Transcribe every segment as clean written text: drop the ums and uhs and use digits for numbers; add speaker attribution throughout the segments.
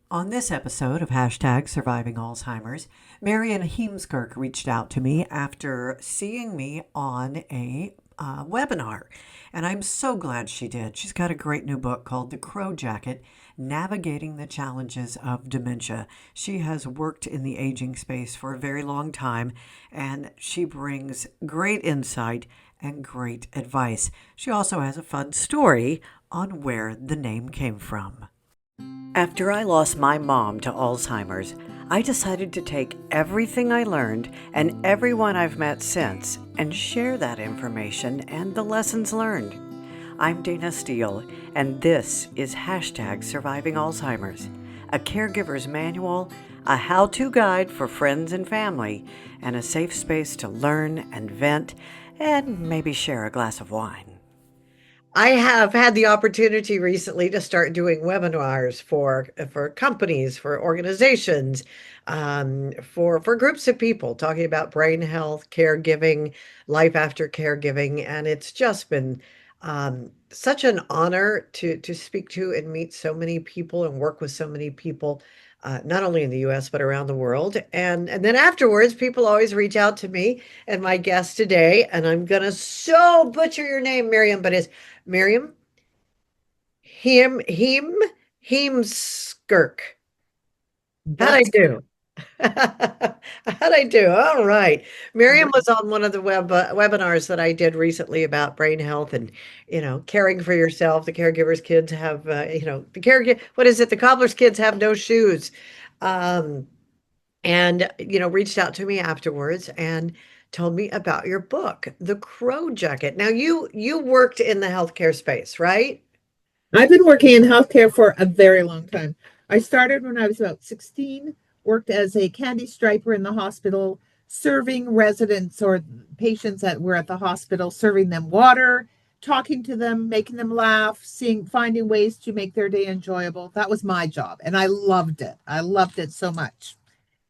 Speaker 1: On this episode of Hashtag Surviving Alzheimer's, Marian Heemskerk reached out to me after seeing me on a webinar. And I'm so glad she did. She's got a great new book called The Crow Jacket, Navigating the Challenges of Dementia. She has worked in the aging space for a very long time, and she brings great insight and great advice. She also has a fun story on where the name came from. After I lost my mom to Alzheimer's, I decided to take everything I learned and everyone I've met since and share that information and the lessons learned. I'm Dayna Steele, and this is Hashtag Surviving Alzheimer's, a caregiver's manual, a how-to guide for friends and family, and a safe space to learn and vent and maybe share a glass of wine. I have had the opportunity recently to start doing webinars for companies, for organizations, for groups of people talking about brain health, caregiving, life after caregiving, and it's just been such an honor to speak to and meet so many people and work with so many people. Not only in the US, but around the world. And then afterwards, people always reach out to me and my guest today, and I'm going to so butcher your name, Miriam, but it's Miriam Heemskerk. How'd I
Speaker 2: That's
Speaker 1: do? How'd I do? All right. Miriam was on one of the webinars that I did recently about brain health and, caring for yourself. The caregivers' kids have, what is it? The cobbler's kids have no shoes. Um, and, reached out to me afterwards and told me about your book, The Crow Jacket. Now, you worked in the healthcare space, right?
Speaker 2: I've been working in healthcare for a very long time. I started when I was about 16, worked as a candy striper in the hospital, serving residents or patients that were at the hospital, serving them water, talking to them, making them laugh, finding ways to make their day enjoyable. That was my job, and I loved it. I loved it so much.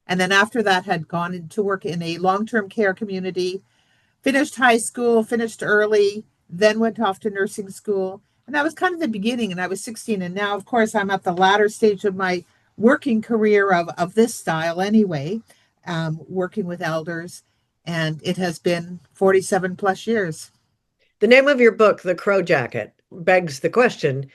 Speaker 2: And then after that, had gone into work in a long-term care community, finished high school, finished early, then went off to nursing school. And that was kind of the beginning. And I was 16. And now, of course, I'm at the latter stage of my working career of this style anyway, working with elders. And it has been 47 plus years.
Speaker 1: The name of your book, The Crow Jacket, begs the question,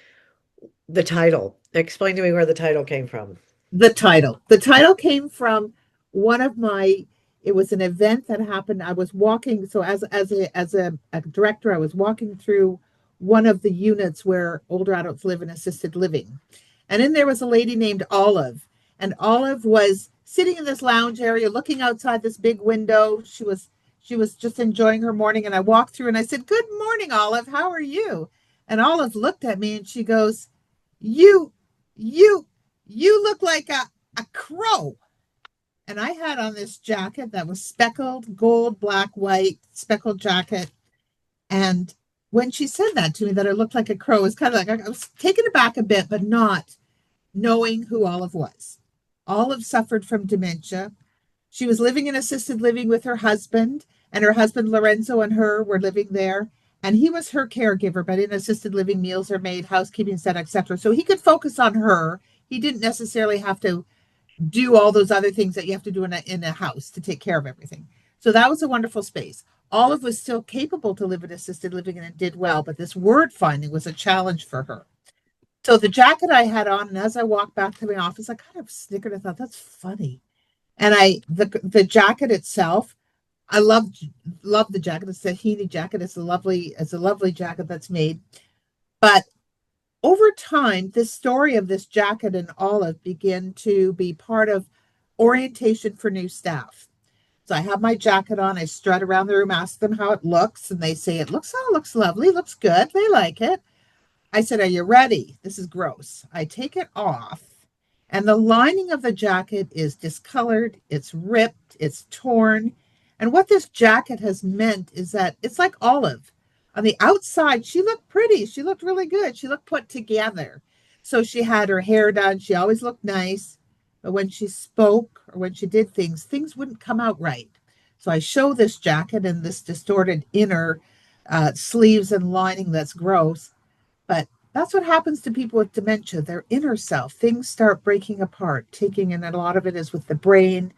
Speaker 1: the title. Explain to me where the title came from.
Speaker 2: The title came from one of my, it was an event that happened. I was walking. So as a director, I was walking through one of the units where older adults live in assisted living. And in there was a lady named Olive. And Olive was sitting in this lounge area looking outside this big window. She was just enjoying her morning. And I walked through and I said, "Good morning, Olive. How are you?" And Olive looked at me and she goes, You, you, you look like a crow. And I had on this jacket that was speckled, gold, black, white, speckled jacket. And when she said that to me, that I looked like a crow, it was kind of like I was taken aback a bit, but not knowing who Olive was. Olive suffered from dementia. She was living in assisted living with her husband, and her husband Lorenzo and her were living there. And he was her caregiver, but in assisted living, meals are made, housekeeping set, etc. So he could focus on her. He didn't necessarily have to do all those other things that you have to do in a house to take care of everything. So that was a wonderful space. Olive was still capable to live in assisted living and it did well, but this word finding was a challenge for her. So the jacket I had on, and as I walked back to my office, I kind of snickered. I thought that's funny. And the jacket itself, I love the jacket. It's a Heaney jacket. It's a lovely jacket that's made. But over time, this story of this jacket and Olive began to be part of orientation for new staff. So I have my jacket on. I strut around the room, ask them how it looks, and they say it looks lovely, looks good. They like it. I said, "Are you ready? This is gross." I take it off, and the lining of the jacket is discolored, it's ripped, it's torn. And what this jacket has meant is that it's like Olive. On the outside, she looked pretty. She looked really good. She looked put together. So she had her hair done. She always looked nice. But when she spoke or when she did things, things wouldn't come out right. So I show this jacket and this distorted inner sleeves and lining that's gross. But That's what happens to people with dementia, their inner self. Things start breaking apart, taking, and a lot of it is with the brain,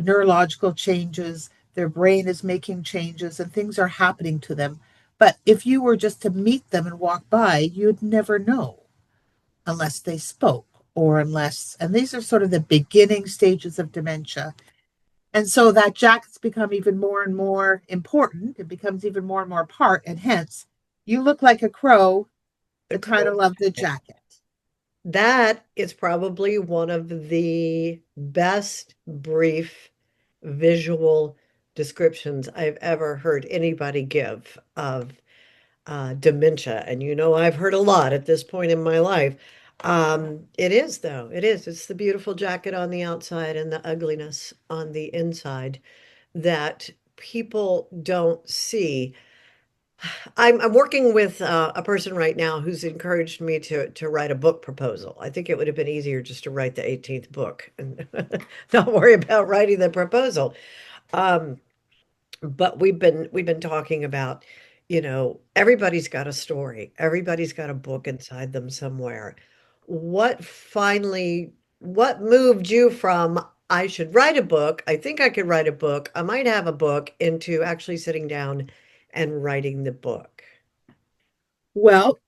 Speaker 2: neurological changes. Their brain is making changes and things are happening to them. But if you were just to meet them and walk by, you'd never know unless they spoke or unless, and these are sort of the beginning stages of dementia. And so that jacket's become even more and more important. It becomes even more and more part, and hence, you look like a crow,
Speaker 1: The
Speaker 2: the
Speaker 1: crow
Speaker 2: title of the
Speaker 1: jacket.
Speaker 2: jacket.
Speaker 1: That is probably one of the best brief visual descriptions I've ever heard anybody give of dementia. And you know, I've heard a lot at this point in my life. It is, though. It is. It's the beautiful jacket on the outside and the ugliness on the inside that people don't see. I'm working with a person right now who's encouraged me to write a book proposal. I think it would have been easier just to write the 18th book and not worry about writing the proposal. Um, but we've been talking about, everybody's got a story. Everybody's got a book inside them somewhere. What moved you from I should write a book, I think I could write a book, I might have a book, into actually sitting down and writing the book?
Speaker 2: Well,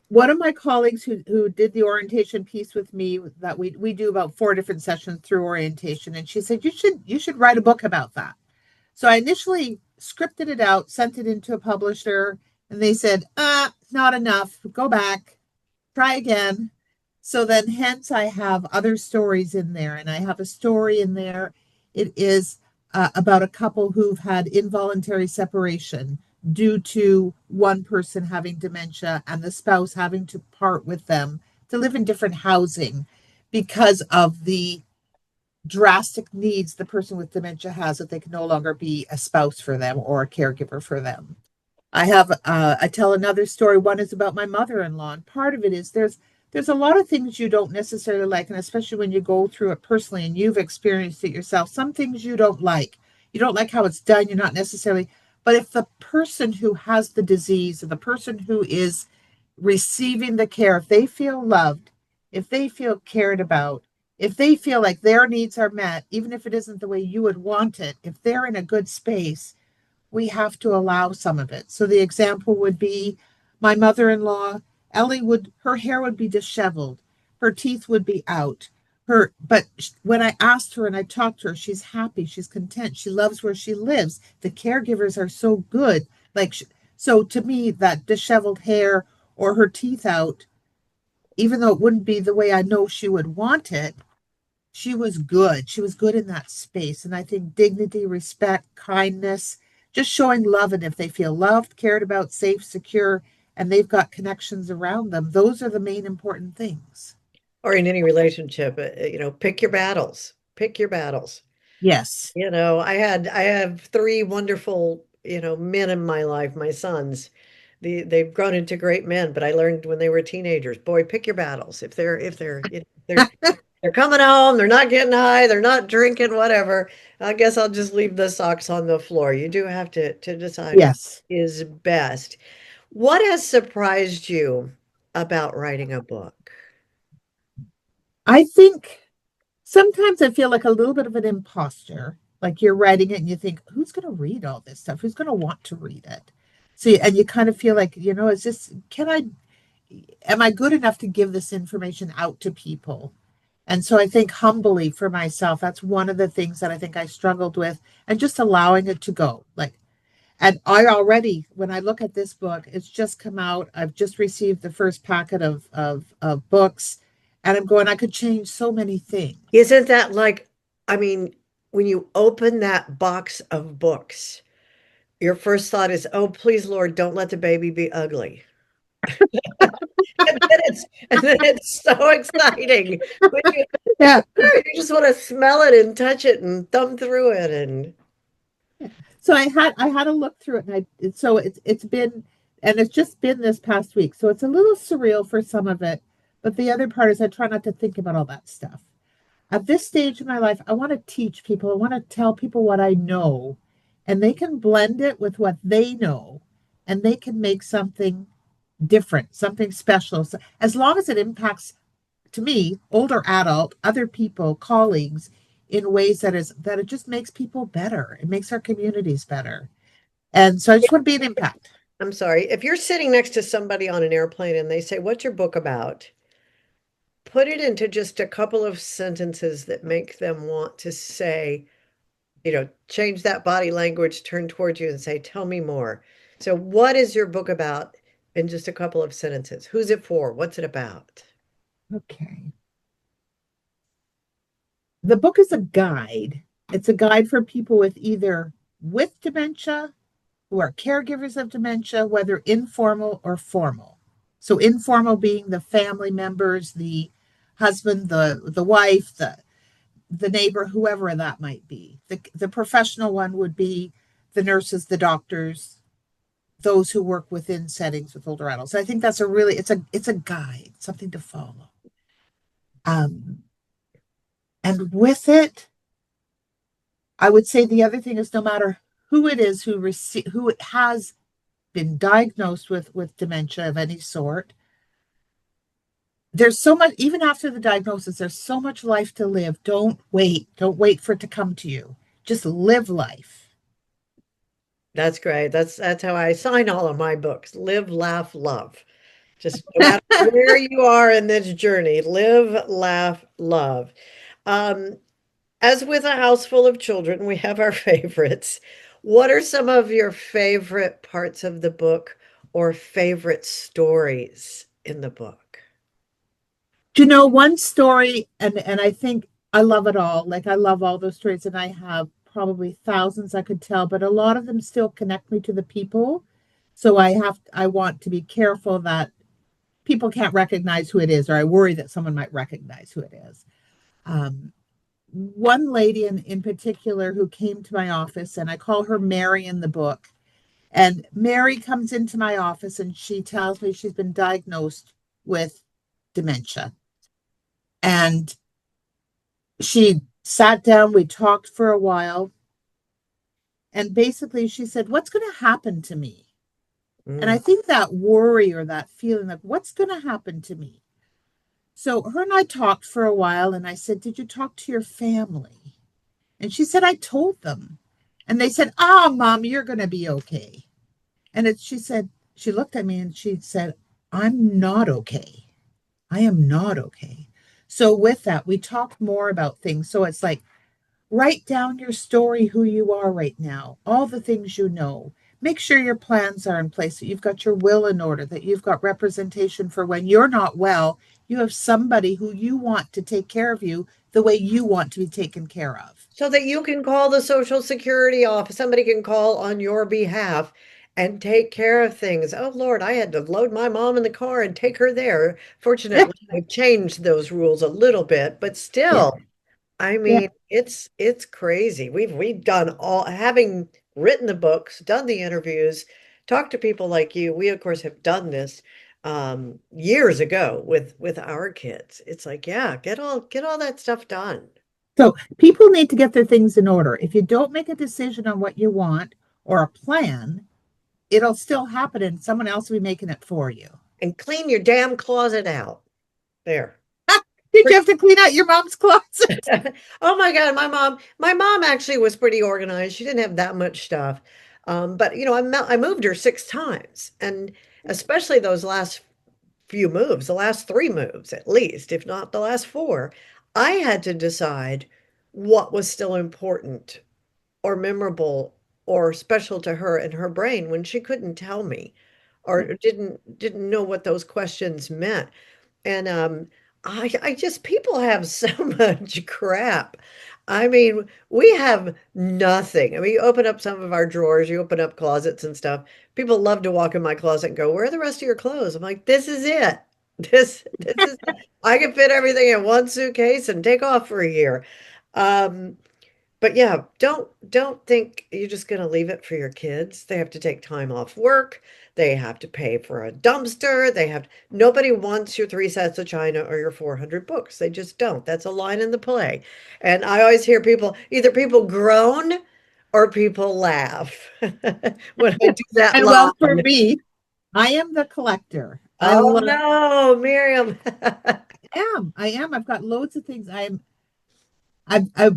Speaker 2: one of my colleagues who did the orientation piece with me, that we do about 4 different sessions through orientation, and she said you should write a book about that. So I initially scripted it out, sent it into a publisher, and they said, not enough. Go back, try again. So then, hence, I have other stories in there, and I have a story in there. It is about a couple who've had involuntary separation due to one person having dementia and the spouse having to part with them to live in different housing because of the drastic needs the person with dementia has, that they can no longer be a spouse for them or a caregiver for them. I tell another story. One is about my mother-in-law, and part of it is there's a lot of things you don't necessarily like, and especially when you go through it personally and you've experienced it yourself, some things you don't like. You don't like how it's done. You're not necessarily, but if the person who has the disease or the person who is receiving the care, if they feel loved, if they feel cared about, if they feel like their needs are met, even if it isn't the way you would want it, if they're in a good space, we have to allow some of it. So the example would be my mother-in-law, Ellie would, her hair would be disheveled, her teeth would be out. But when I asked her and I talked to her, she's happy, she's content, she loves where she lives. The caregivers are so good. Like, so to me, that disheveled hair or her teeth out, even though it wouldn't be the way I know she would want it, she was good. She was good in that space. And I think dignity, respect, kindness, just showing love. And if they feel loved, cared about, safe, secure, and they've got connections around them, those are the main important things.
Speaker 1: Or in any relationship, pick your battles. Pick your battles.
Speaker 2: Yes.
Speaker 1: I have 3 wonderful, men in my life, my sons. They've grown into great men, but I learned when they were teenagers, boy, pick your battles. If they're coming home, they're not getting high, they're not drinking, whatever, I guess I'll just leave the socks on the floor. You do have to decide what
Speaker 2: Yes.
Speaker 1: is best. What has surprised you about writing a book?
Speaker 2: I think sometimes I feel like a little bit of an imposter. Like you're writing it and you think, who's going to read all this stuff? Who's going to want to read it? See, and you kind of feel like, is this, am I good enough to give this information out to people? And so I think humbly for myself, that's one of the things that I think I struggled with, and just allowing it to go. Like, and I already, when I look at this book, it's just come out. I've just received the first packet of books, and I'm going, I could change so many things.
Speaker 1: Isn't that like, I mean, when you open that box of books, your first thought is, "Oh, please, Lord, don't let the baby be ugly." And then it's so exciting when
Speaker 2: Yeah.
Speaker 1: you just wanna smell it and touch it and thumb through it and
Speaker 2: So I had to look through it, and so it's been, and it's just been this past week. So it's a little surreal for some of it, but the other part is I try not to think about all that stuff. At this stage in my life, I want to teach people. I want to tell people what I know, and they can blend it with what they know, and they can make something different, something special. So as long as it impacts, to me, older adult, other people, colleagues, in ways that it just makes people better. It makes our communities better. And so I just want to be an impact.
Speaker 3: I'm sorry. If you're sitting next to somebody on an airplane and they say, "What's your book about?" Put it into just a couple of sentences that make them want to say, change that body language, turn towards you and say, "Tell me more." So, what is your book about in just a couple of sentences? Who's it for? What's it about?
Speaker 2: Okay. The book is a guide. It's a guide for people with either with dementia who are caregivers of dementia, whether informal or formal. So informal being the family members, the husband, the wife, the neighbor, whoever that might be. The professional one would be the nurses, the doctors, those who work within settings with older adults. I think that's a really it's a guide, something to follow. Um, and with it, I would say the other thing is no matter who it is who has been diagnosed with dementia of any sort, there's so much, even after the diagnosis, there's so much life to live. Don't wait for it to come to you. Just live life.
Speaker 3: That's great. That's how I sign all of my books. Live, laugh, love. Just no matter where you are in this journey, live, laugh, love. Um, as with a house full of children, we have our favorites. What are some of your favorite parts of the book or favorite stories in the book?
Speaker 2: Do you know one story, and I think I love it all. Like I love all those stories, and I have probably thousands I could tell, but a lot of them still connect me to the people. So I want to be careful that people can't recognize who it is, or I worry that someone might recognize who it is. Um, One lady in particular who came to my office, and I call her Mary in the book. And Mary comes into my office and she tells me she's been diagnosed with dementia. And she sat down, we talked for a while, and basically she said, "What's going to happen to me?" And I
Speaker 3: Mm.
Speaker 2: think that worry or that feeling of what's going to happen to me. So her and I talked for a while, and I said, "Did you talk to your family?" And she said, "I told them." And they said, "Ah, Mom, you're going to be okay." She said, she looked at me and she said, "I'm not okay. I am not okay." So with that, we talked more about things. So it's like, write down your story, who you are right now, all the things you know. Make sure your plans are in place, that you've got your will in order, that you've got representation for when you're not well, you have somebody who you want to take care of you the way you want to be taken care of.
Speaker 3: So that you can call the Social Security office, somebody can call on your behalf and take care of things. Oh Lord, I had to load my mom in the car and take her there.
Speaker 2: Yeah,
Speaker 3: Fortunately, they've changed those rules a little bit, but
Speaker 2: yeah,
Speaker 3: still, I
Speaker 2: yeah.
Speaker 3: mean, it's crazy. We've done all having written the books, done the interviews, talked to people like you. We of course have done this years ago with our kids. It's like, yeah, get all that stuff done.
Speaker 2: So people need to get their things in order. If you don't make a decision on what you want or a plan, it'll still happen and someone else will be making it for you.
Speaker 3: And clean your damn closet out. There.
Speaker 2: Did you have to clean out your mom's closet?
Speaker 3: Oh my God, my mom actually was pretty organized. She didn't have that much stuff. But I moved her 6 times, and especially those last few moves, the last 3 moves at least, if not the last 4, I had to decide what was still important or memorable or special to her in her brain when she couldn't tell me or didn't know what those questions meant. And I just people have so much crap. I mean, we have nothing. I mean, you open up some of our drawers, you open up closets and stuff. People love to walk in my closet and go, "Where are the rest of your clothes?" I'm like, "This is it. This is I can fit everything in one suitcase and take off for a year." Um, but yeah, don't think you're just gonna leave it for your kids. They have to take time off work. They have to pay for a dumpster. Nobody wants your 3 sets of china or your 400 books. They just don't. That's a line in the play. And I always hear either people groan or people laugh when I do that
Speaker 2: And well, for
Speaker 3: line.
Speaker 2: me, I am the collector. I
Speaker 3: Oh
Speaker 2: love
Speaker 3: no, Miriam.
Speaker 2: I am. I've got loads of things. I'm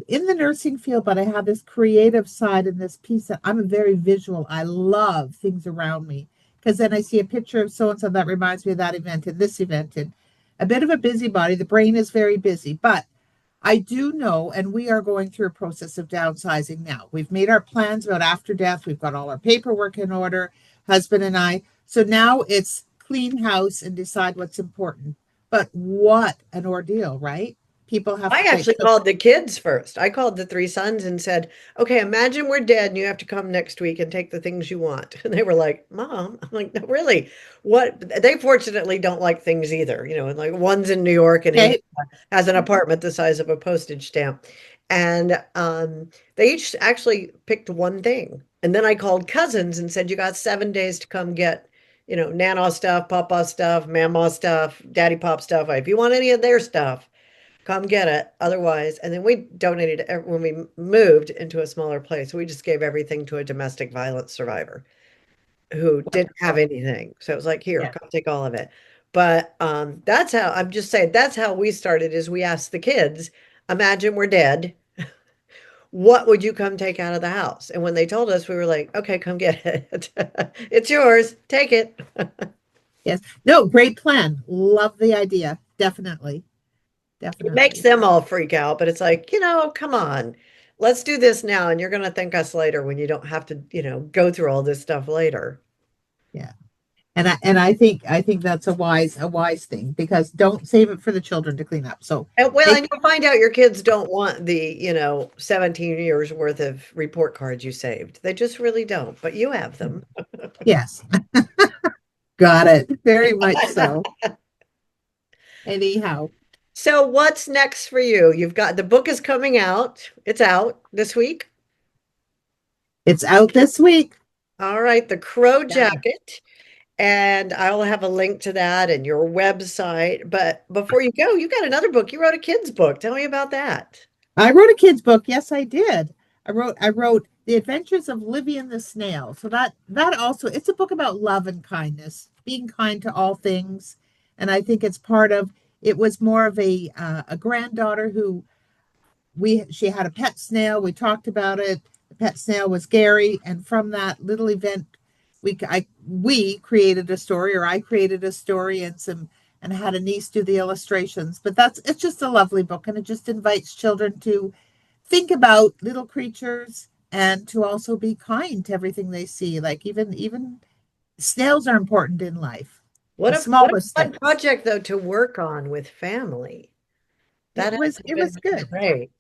Speaker 2: in the nursing field, but I have this creative side and this piece that I'm very visual. I love things around me because then I see a picture of so and so that reminds me of that event and this event, and a bit of a busybody. The brain is very busy, but I do know, and we are going through a process of downsizing now. We've made our plans about after death. We've got all our paperwork in order, husband and I. So now it's clean house and decide what's important. But what an ordeal, right? People have
Speaker 3: I
Speaker 2: to take.
Speaker 3: actually called the kids first. I called the three sons and said, "Okay, imagine we're dead and you have to come next week and take the things you want." And they were like, "Mom," I'm like, "No, really? What?" They fortunately don't like things either. And like one's in New York and he
Speaker 2: Okay.
Speaker 3: has an apartment the size of a postage stamp. And they each actually picked one thing. And then I called cousins and said, "You got 7 days to come get, Nana stuff, Papa stuff, Mama stuff, Daddy Pop stuff. If you want any of their stuff, come get it. Otherwise," and then we donated when we moved into a smaller place. We just gave everything to a domestic violence survivor who didn't have anything. So it was like, here,
Speaker 2: Yeah.
Speaker 3: come take all of it. But that's how I'm just saying that's how we started is we asked the kids, imagine we're dead. What would you come take out of the house? And when they told us, we were like, okay, come get it. It's yours. Take it.
Speaker 2: Yes. No, great plan. Love the idea. Definitely.
Speaker 3: It makes
Speaker 2: Definitely.
Speaker 3: them all freak out, but it's like, come on. Let's do this now, and you're gonna thank us later when you don't have to, go through all this stuff later.
Speaker 2: Yeah. And I think that's a wise thing because don't save it for the children to clean up. So
Speaker 3: And well,
Speaker 2: make
Speaker 3: and you'll find out your kids don't want the, 17 years worth of report cards you saved. They just really don't, but you have them.
Speaker 2: yes. Got it. Very much so. Anyhow,
Speaker 3: So what's next for you? You've got the book is coming out. It's out this week.
Speaker 2: it's out this week.
Speaker 3: All right, The Crow
Speaker 2: Yeah.
Speaker 3: Jacket. And I'll have a link to that and your website. But before you go, you got another book. You wrote a kid's book. Tell me about that.
Speaker 2: I wrote a kid's book. Yes, I did. I wrote The Adventures of Livy and the Snail. So that also it's a book about love and kindness, being kind to all things. And I think it's part of it was more of a granddaughter who we she had a pet snail. We talked about it. The pet snail was Gary, and from that little event, we created a story, or I created a story, and had a niece do the illustrations. But it's just a lovely book, and it just invites children to think about little creatures and to also be kind to everything they see. Like even snails are important in life,
Speaker 3: What
Speaker 2: the
Speaker 3: a
Speaker 2: smallest
Speaker 3: fun
Speaker 2: things.
Speaker 3: project though to work on with family. That
Speaker 2: It
Speaker 3: has
Speaker 2: was
Speaker 3: to
Speaker 2: it
Speaker 3: have
Speaker 2: was
Speaker 3: been really
Speaker 2: good.
Speaker 3: great.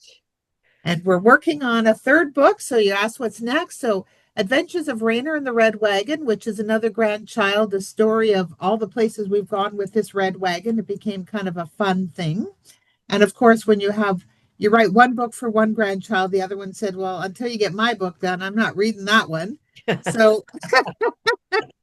Speaker 2: And we're working on a third book. So you asked what's next. So Adventures of Rainer and the Red Wagon, which is another grandchild, the story of all the places we've gone with this red wagon. It became kind of a fun thing. And of course, when you write one book for one grandchild, the other one said, well, until you get my book done, I'm not reading that one. So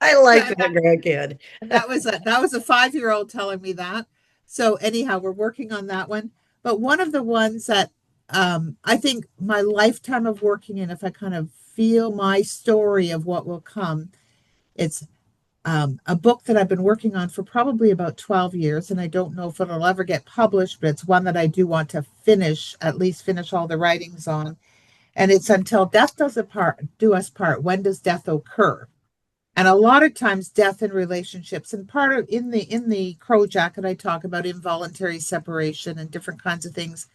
Speaker 3: I like
Speaker 2: that,
Speaker 3: that grandkid.
Speaker 2: and that was a 5-year old telling me that. So anyhow, we're working on that one. But one of the ones that I think my lifetime of working in, if I kind of feel my story of what will come, it's a book that I've been working on for probably about 12 years, and I don't know if it'll ever get published, but it's one that I do want to finish, at least finish all the writings on. And it's Until Death Do Us Part. When does death occur? And a lot of times death in relationships, and part of in the Crow Jacket I talk about involuntary separation and different kinds of things.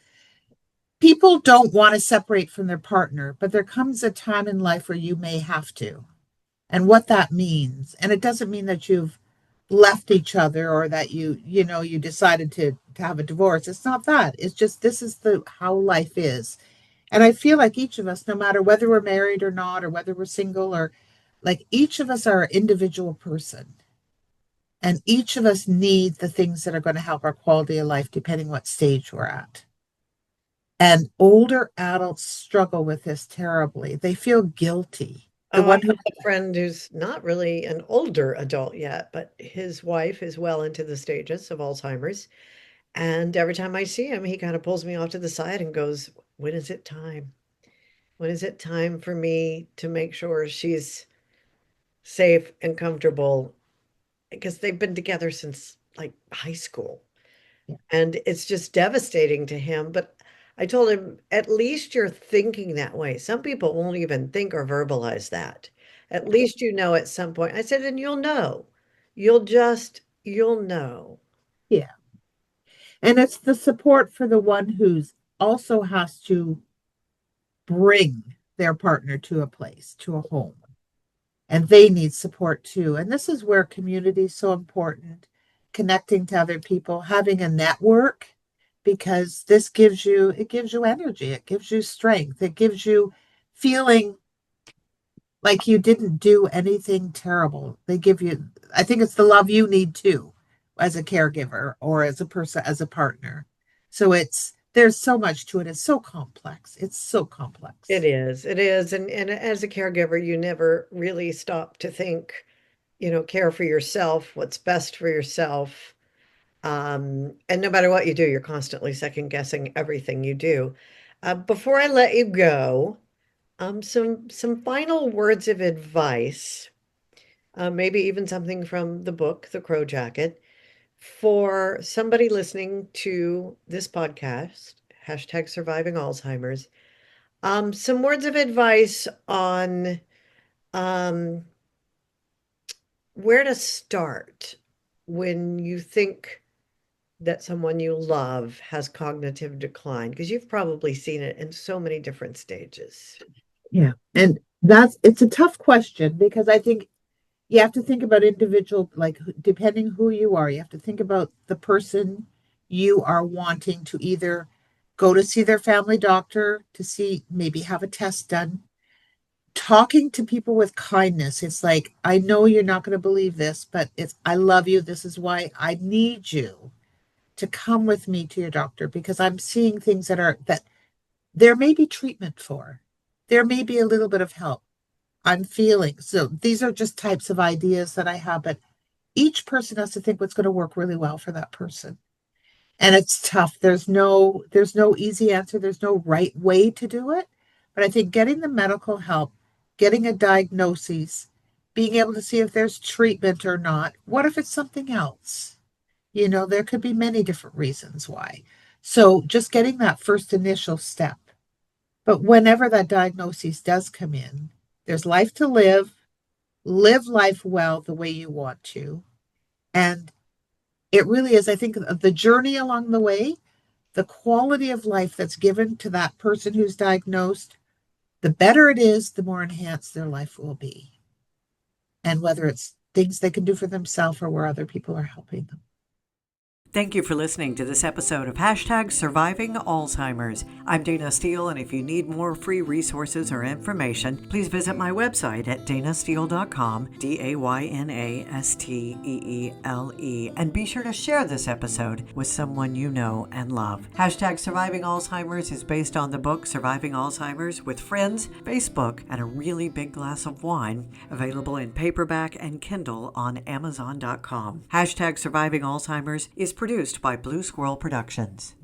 Speaker 2: People don't want to separate from their partner, but there comes a time in life where you may have to. And what that means. And it doesn't mean that you've left each other or that you decided to have a divorce. It's not that. It's just this is the how life is. And I feel like each of us, no matter whether we're married or not, or whether we're single, or like each of us are an individual person. And each of us need the things that are going to help our quality of life, depending what stage we're at. And older adults struggle with this terribly. They feel guilty. The
Speaker 3: Oh, I
Speaker 2: one
Speaker 3: have
Speaker 2: who,
Speaker 3: a friend who's not really an older adult yet, but his wife is well into the stages of Alzheimer's. And every time I see him, he kind of pulls me off to the side and goes, "When is it time? When is it time for me to make sure she's safe and comfortable because they've been together since like high school.
Speaker 2: Yeah.
Speaker 3: And it's just devastating to him. But I told him, at least you're thinking that way. Some people won't even think or verbalize that. At least you know at some point. I said, and you'll know. You'll know.
Speaker 2: Yeah. And it's the support for the one who's also has to bring their partner to a place, to a home. And they need support too. And this is where community is so important, connecting to other people, having a network, because this gives you, it gives you energy, it gives you strength, it gives you feeling like you didn't do anything terrible. They give you, I think it's the love you need too, as a caregiver or as a person, as a partner. So there's so much to it. It's so complex. It's so complex.
Speaker 3: It is. It is. And as a caregiver, you never really stop to think, care for yourself, what's best for yourself. And no matter what you do, you're constantly second guessing everything you do. Before I let you go, some final words of advice, maybe even something from the book, The Crow Jacket, for somebody listening to this podcast, hashtag surviving Alzheimer's. Some words of advice on um, where to start when you think that someone you love has cognitive decline, because you've probably seen it in so many different stages.
Speaker 2: Yeah. And it's a tough question because I think you have to think about individual, like depending who you are, you have to think about the person you are wanting to either go to see their family doctor to see, maybe have a test done. Talking to people with kindness. It's like, I know you're not going to believe this, but I love you. This is why I need you to come with me to your doctor, because I'm seeing things that there may be treatment for. There may be a little bit of help. I'm feeling. So these are just types of ideas that I have, but each person has to think what's going to work really well for that person. And it's tough. There's no easy answer. There's no right way to do it. But I think getting the medical help, getting a diagnosis, being able to see if there's treatment or not. What if it's something else? There could be many different reasons why. So just getting that first initial step. But whenever that diagnosis does come in, there's life to live life well the way you want to. And it really is, I think, the journey along the way, the quality of life that's given to that person who's diagnosed, the better it is, the more enhanced their life will be. And whether it's things they can do for themselves or where other people are helping them.
Speaker 1: Thank you for listening to this episode of hashtag Surviving Alzheimer's. I'm Dayna Steele, and if you need more free resources or information, please visit my website at daynasteele.com, DaynaSteele, and be sure to share this episode with someone you know and love. Hashtag Surviving Alzheimer's is based on the book Surviving Alzheimer's with Friends, Facebook, and a really big glass of wine, available in paperback and Kindle on Amazon.com. Hashtag Surviving Alzheimer's is produced by Blue Squirrel Productions.